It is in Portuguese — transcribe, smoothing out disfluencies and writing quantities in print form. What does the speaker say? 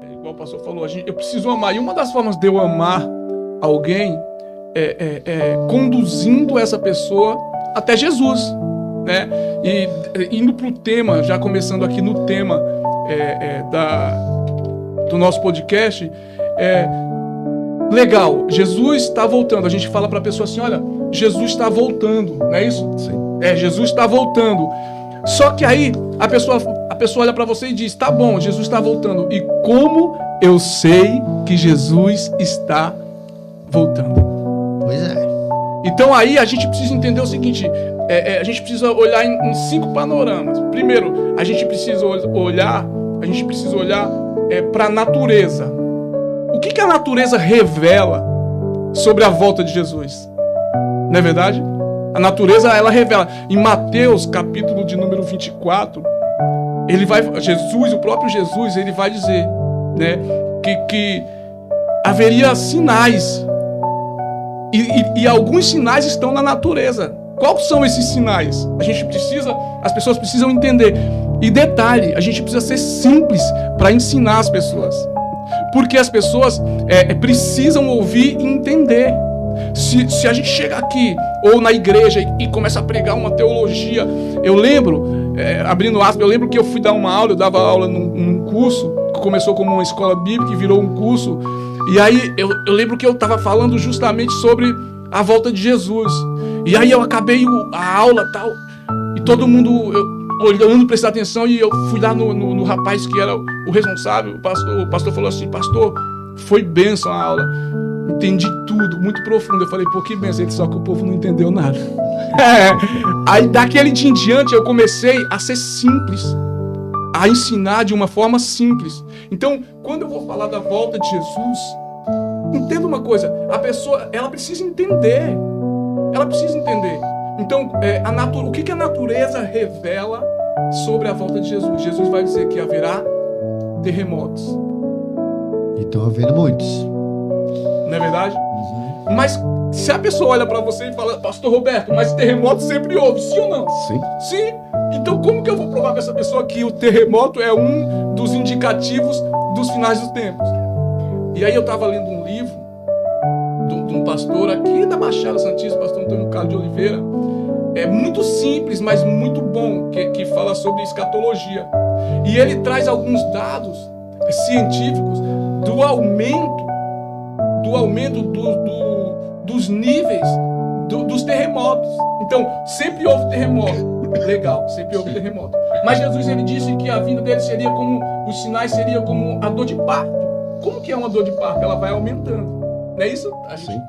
Igual o pastor falou, eu preciso amar. E uma das formas de eu amar alguém é conduzindo essa pessoa até Jesus, né? E indo para o tema, já começando aqui no tema do nosso podcast, legal, Jesus está voltando. A gente fala para a pessoa assim, olha, Jesus está voltando, não é isso? Sim. Jesus está voltando. Só que aí a pessoa olha para você e diz, tá bom, Jesus está voltando. E como eu sei que Jesus está voltando? Pois é. Então aí a gente precisa entender o seguinte, a gente precisa olhar em 5 panoramas. Primeiro, a gente precisa olhar para a natureza. O que a natureza revela sobre a volta de Jesus? Não é verdade? A natureza, ela revela. Em Mateus, capítulo de número 24, o próprio Jesus, ele vai dizer, né, que haveria sinais. E alguns sinais estão na natureza. Quais são esses sinais? As pessoas precisam entender. E detalhe, a gente precisa ser simples para ensinar as pessoas. Porque as pessoas precisam ouvir e entender. Se a gente chega aqui, ou na igreja, e começa a pregar uma teologia, eu lembro, abrindo aspas, eu lembro que eu fui dar uma aula, eu dava aula num curso, que começou como uma escola bíblica e virou um curso, e aí eu lembro que eu estava falando justamente sobre a volta de Jesus, e aí eu acabei a aula e tal, e todo mundo olhando, prestando atenção, e eu fui lá no rapaz que era o responsável, o pastor falou assim, pastor, foi bênção a aula, entendi tudo, muito profundo. Eu falei, pô, que bênção, só que o povo não entendeu nada. Aí daquele dia em diante eu comecei a ser simples, a ensinar de uma forma simples. Então, quando eu vou falar da volta de Jesus, entenda uma coisa, a pessoa, ela precisa entender. Ela precisa entender. Então, o que a natureza revela sobre a volta de Jesus? Jesus vai dizer que haverá terremotos. E estão havendo muitos. Não é verdade? Uhum. Mas se a pessoa olha para você e fala, pastor Roberto, mas terremoto sempre houve, sim ou não? Sim. Sim. Então como que eu vou provar para essa pessoa que o terremoto é um dos indicativos dos finais dos tempos? E aí eu estava lendo um livro de um pastor aqui da Baixada Santista, pastor Antônio Carlos de Oliveira, muito simples, mas muito bom, que fala sobre escatologia. E ele traz alguns dados científicos do aumento dos níveis dos terremotos. Então, sempre houve terremoto. Legal, sempre houve terremoto. Mas Jesus, ele disse que a vinda dele seria como, os sinais seriam como a dor de parto. Como que é uma dor de parto? Ela vai aumentando. Não é isso? Sim.